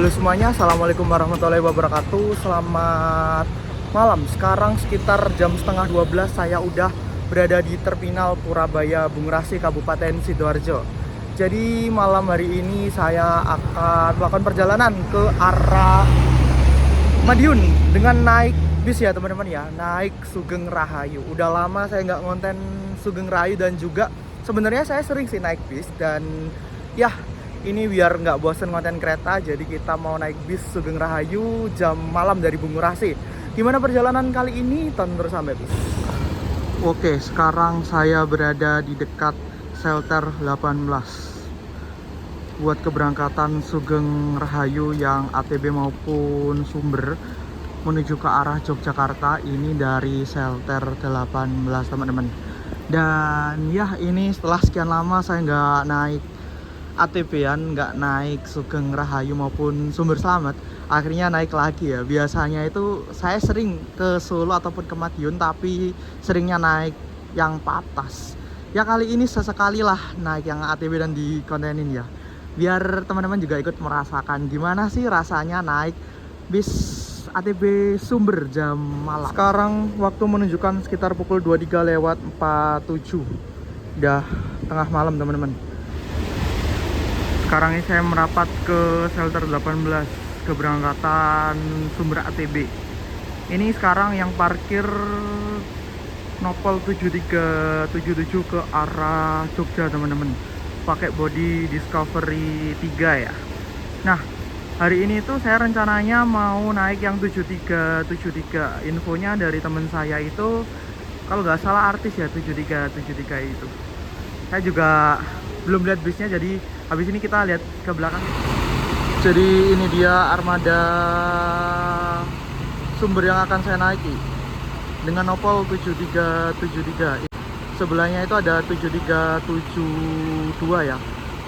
Halo semuanya, Assalamualaikum warahmatullahi wabarakatuh. Selamat malam. Sekarang sekitar jam setengah 12 saya udah berada di Terminal Purabaya Bung Rasi, Kabupaten Sidoarjo. Jadi malam hari ini saya akan melakukan perjalanan ke arah Madiun dengan naik bis ya teman-teman ya, naik Sugeng Rahayu. Udah lama saya nggak ngonten Sugeng Rahayu, dan juga sebenarnya saya sering sih naik bis, dan ya ini biar nggak bosen konten kereta, jadi kita mau naik bis Sugeng Rahayu jam malam dari Bungurasi. Gimana perjalanan kali ini? Tonton terus sampai bis. Oke, sekarang saya berada di dekat shelter 18 buat keberangkatan Sugeng Rahayu yang ATB maupun Sumber menuju ke arah Yogyakarta. Ini dari shelter 18 teman-teman. Dan ya, ini setelah sekian lama saya nggak naik ATB-an, nggak naik Sugeng Rahayu maupun Sumber Selamat, akhirnya naik lagi ya. Biasanya itu saya sering ke Solo ataupun ke Madiun, tapi seringnya naik yang Patas. Ya kali ini sesekali lah naik yang ATB dan dikontenin ya, biar teman-teman juga ikut merasakan gimana sih rasanya naik bis ATB Sumber jam malam. Sekarang waktu menunjukkan sekitar pukul 23:47, udah tengah malam teman-teman. Sekarang ini saya merapat ke shelter 18 keberangkatan Sumber ATB. Ini sekarang yang parkir Nopol 7377 ke arah Jogja teman-teman, pakai body Discovery 3 ya. Nah, hari ini tuh saya rencananya mau naik yang 7373. Infonya dari teman saya itu, kalau nggak salah artis ya 7373 itu. Saya juga belum lihat bisnya, jadi habis ini kita lihat ke belakang. Jadi ini dia armada Sumber yang akan saya naiki dengan Nopol 7373. Sebelahnya itu ada 7372 ya.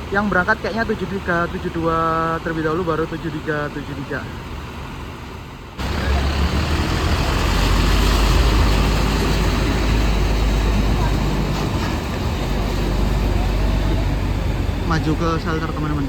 Yang berangkat kayaknya 7372 terlebih dahulu, baru 7373. Maju ke shelter teman-teman.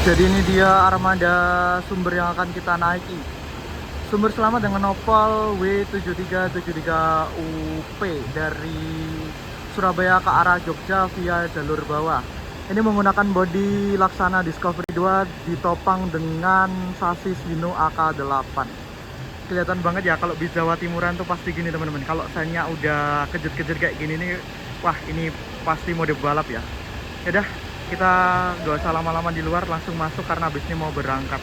Jadi ini dia armada Sumber yang akan kita naiki. Sumber Selamat dengan Nopal W7373UP dari Surabaya ke arah Jogja via jalur bawah. Ini menggunakan bodi Laksana Discovery 2 ditopang dengan sasis Hino AK8. Kelihatan banget ya kalau bis Jawa Timuran tuh pasti gini teman-teman. Kalau saya udah kejut-kejut kayak gini nih, wah ini pasti mode balap ya. Yaudah, kita gak usah lama-lama di luar, langsung masuk karena bisnya mau berangkat.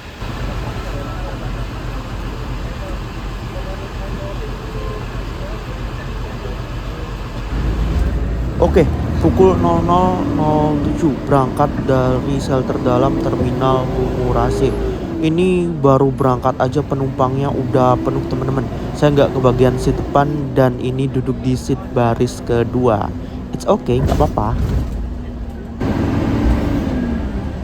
Oke, pukul 00.07 berangkat dari shelter dalam Terminal Bungurasi. Ini baru berangkat aja penumpangnya udah penuh teman-teman. Saya nggak kebagian seat depan dan ini duduk di seat baris kedua. It's okay, nggak apa-apa.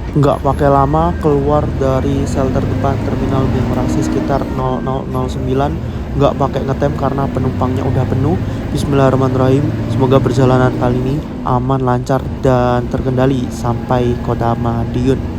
Nggak pakai lama keluar dari shelter depan Terminal Bungurasi sekitar 00:09. Nggak pakai ngetem karena penumpangnya udah penuh. Bismillahirrahmanirrahim. Semoga perjalanan kali ini aman, lancar, dan terkendali sampai Kota Madiun.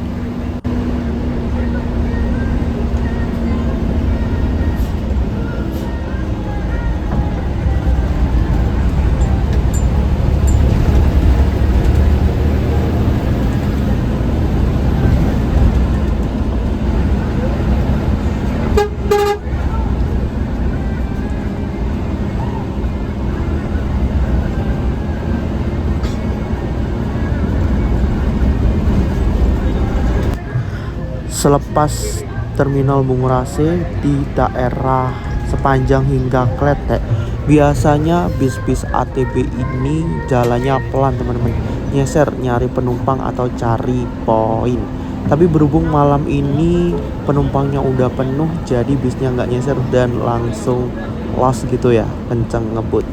Selepas Terminal Bungurasi di daerah sepanjang hingga Kletek, biasanya bis-bis ATB ini jalannya pelan teman-teman, nyeser nyari penumpang atau cari poin. Tapi berhubung malam ini penumpangnya udah penuh, jadi bisnya nggak nyeser dan langsung los gitu ya, kenceng ngebut.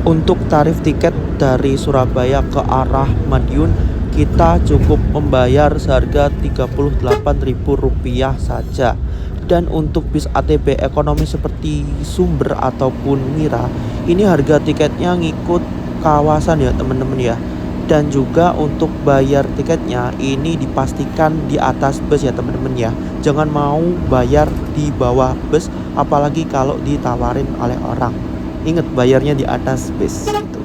Untuk tarif tiket dari Surabaya ke arah Madiun, kita cukup membayar seharga Rp38.000 saja. Dan untuk bis ATB ekonomi seperti Sumber ataupun Mira, ini harga tiketnya ngikut kawasan ya teman-teman ya. Dan juga untuk bayar tiketnya ini dipastikan di atas bus ya teman-teman ya. Jangan mau bayar di bawah bus, apalagi kalau ditawarin oleh orang. Ingat bayarnya di atas bis gitu.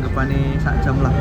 anggapane sak jam lah.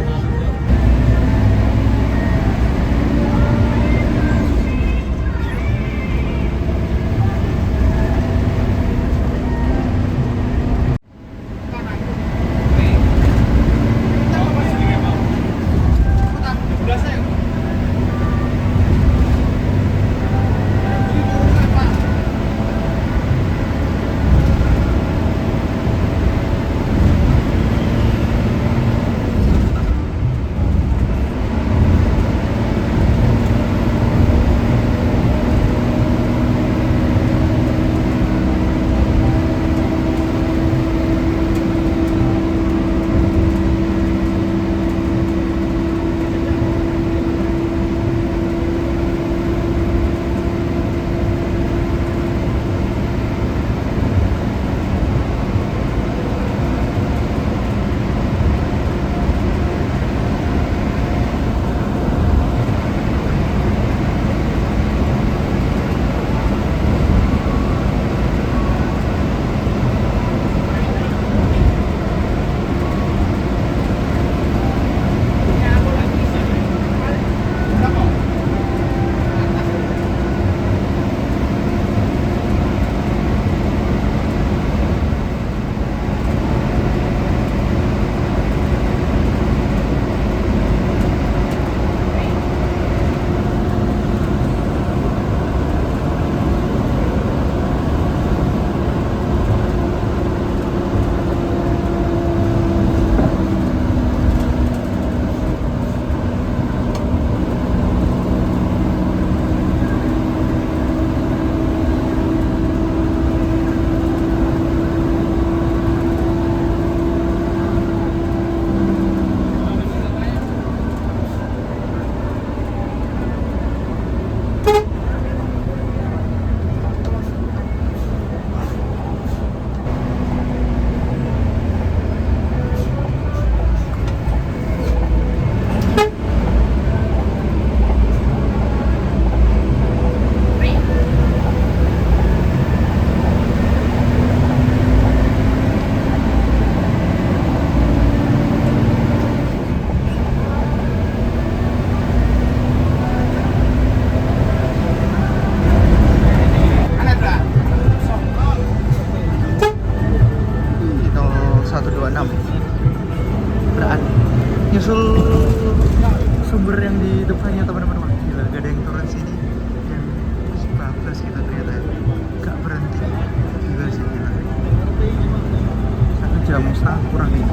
Nyusul sumber yang di depannya teman-teman. Wah, gila, gak ada yang turun sini. Yang bablas kita ternyata gak berhenti. Gila sih, gila. 1 jam setengah kurang ini.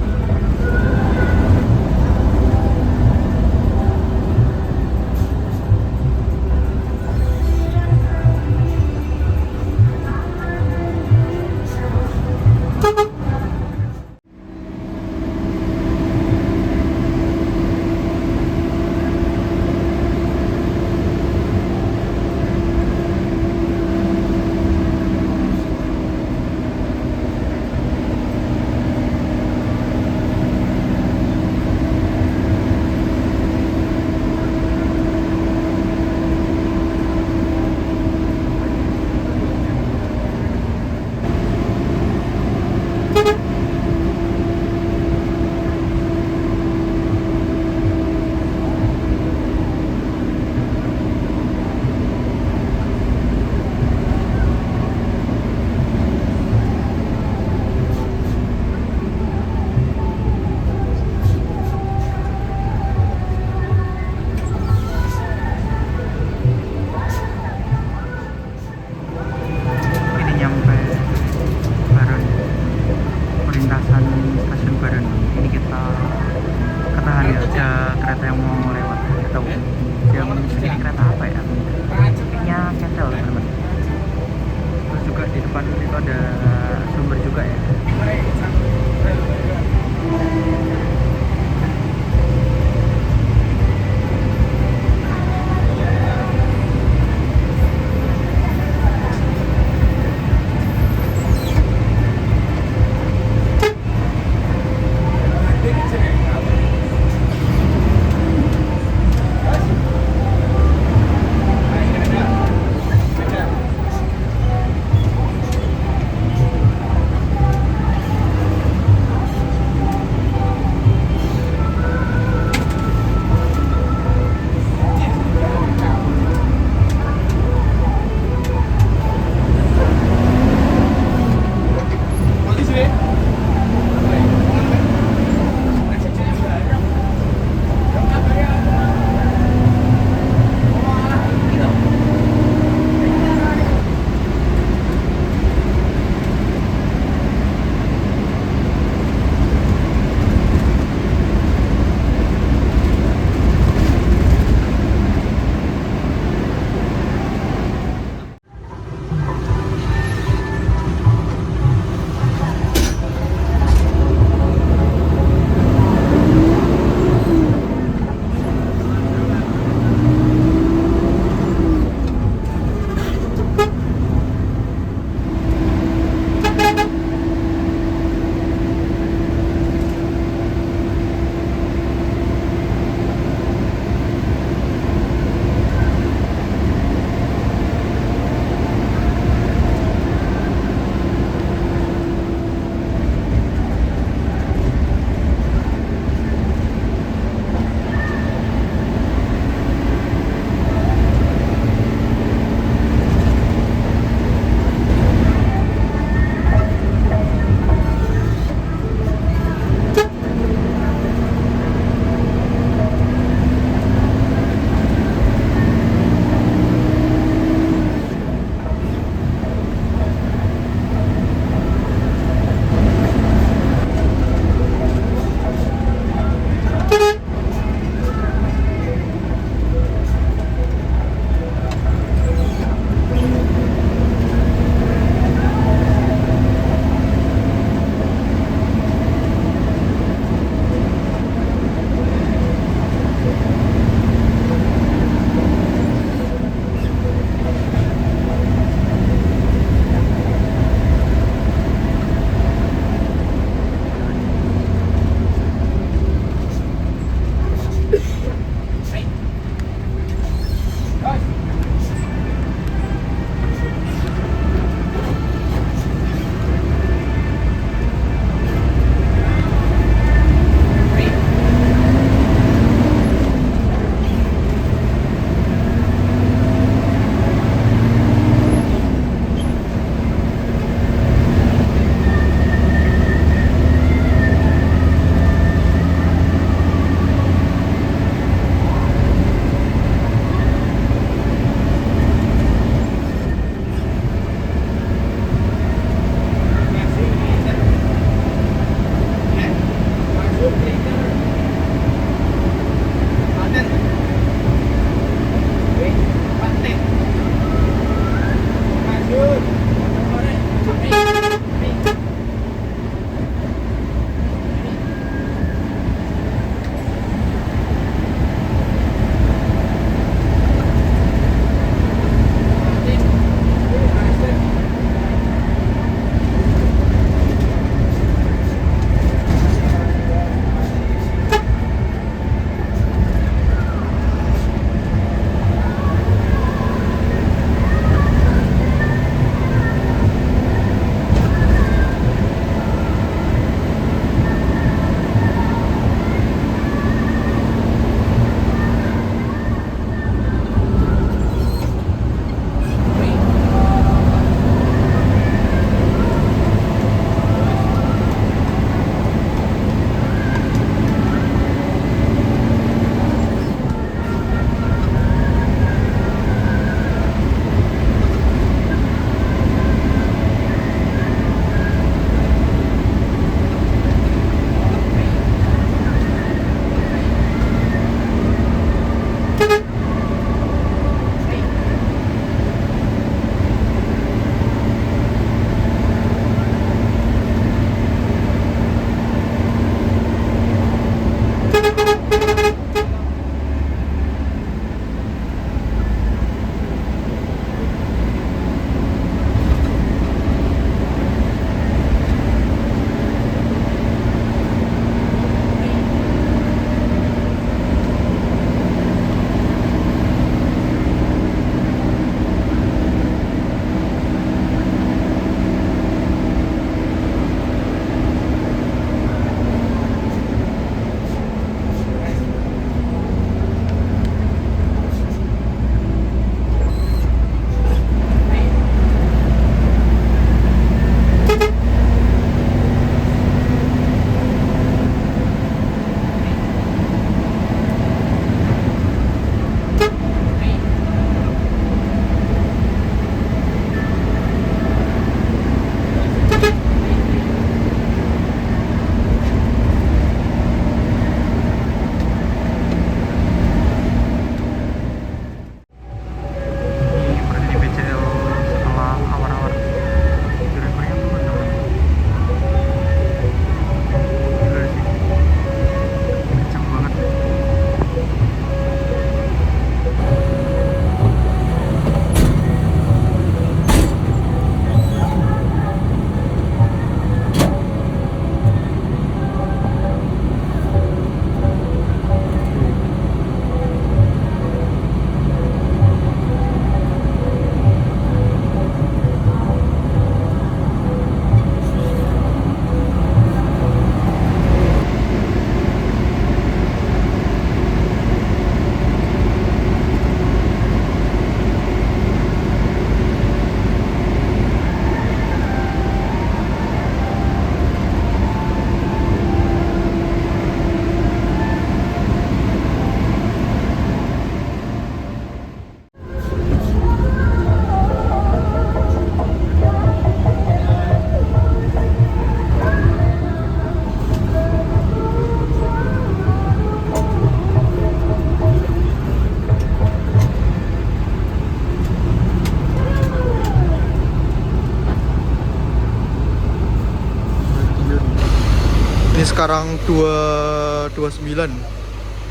sekarang 2.29,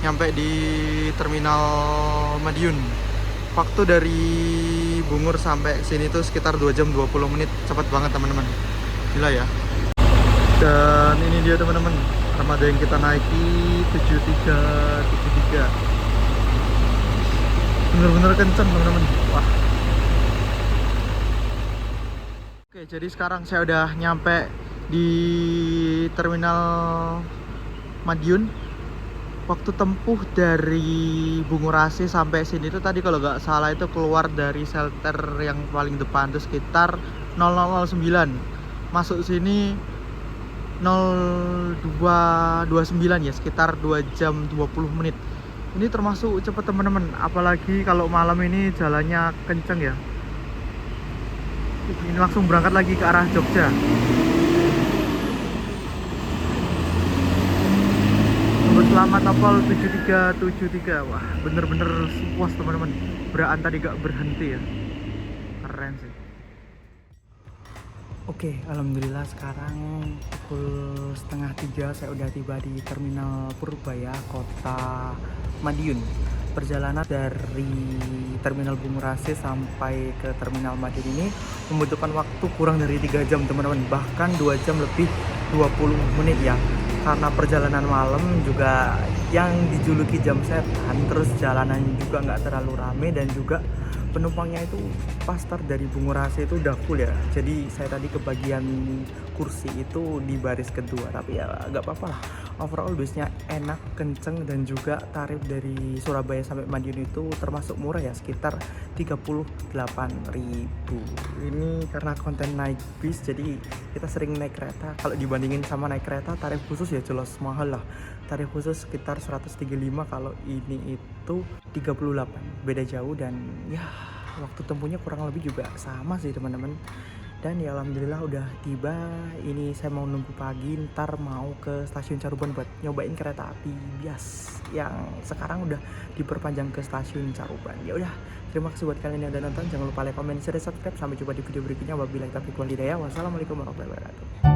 nyampe di terminal Madiun. Waktu dari Bungur sampai sini tuh sekitar 2 jam 20 menit. Cepat banget teman-teman, gila ya. Dan ini dia teman-teman, armada yang kita naiki 7373. Bener-bener kenceng teman-teman. Wah. Oke, jadi sekarang saya udah nyampe di terminal Madiun. Waktu tempuh dari Bungurasi sampai sini tuh tadi kalau nggak salah itu keluar dari shelter yang paling depan tuh sekitar 0009. Masuk sini 0229 ya, sekitar 2 jam 20 menit. Ini termasuk cepet teman-teman, apalagi kalau malam ini jalannya kenceng ya. Ini langsung berangkat lagi ke arah Jogja. Selamat Apol 7373. Wah, bener-bener puas teman-teman. Beraan tadi gak berhenti ya. Keren sih. Oke, alhamdulillah sekarang pukul 2:30 saya udah tiba di Terminal Purbaya, Kota Madiun. Perjalanan dari Terminal Bungurasi sampai ke Terminal Madiun ini membutuhkan waktu kurang dari 3 jam teman-teman, bahkan 2 jam lebih 20 menit ya. Karena perjalanan malam juga yang dijuluki jam setan, terus jalanan juga nggak terlalu rame, dan juga penumpangnya itu pas start dari Bungurasi itu udah full ya. Jadi saya tadi kebagian kursi itu di baris kedua, tapi ya nggak apa-apa lah. Overall busnya enak, kenceng, dan juga tarif dari Surabaya sampai Madiun itu termasuk murah ya, sekitar 38.000. Ini karena konten naik bis, jadi kita sering naik kereta. Kalau dibandingin sama naik kereta, tarif khusus ya jelas mahal lah. Tarif khusus sekitar 135, kalau ini itu 38, beda jauh. Dan ya waktu tempuhnya kurang lebih juga sama sih teman-teman. Dan ya alhamdulillah udah tiba. Ini saya mau nunggu pagi, ntar mau ke stasiun Caruban buat nyobain kereta api bias yang sekarang udah diperpanjang ke stasiun Caruban. Ya udah, terima kasih buat kalian yang udah nonton. Jangan lupa like, comment, share, subscribe. Sampai jumpa di video berikutnya. Wabillahi taufiq wal hidayah. Wassalamualaikum warahmatullahi wabarakatuh.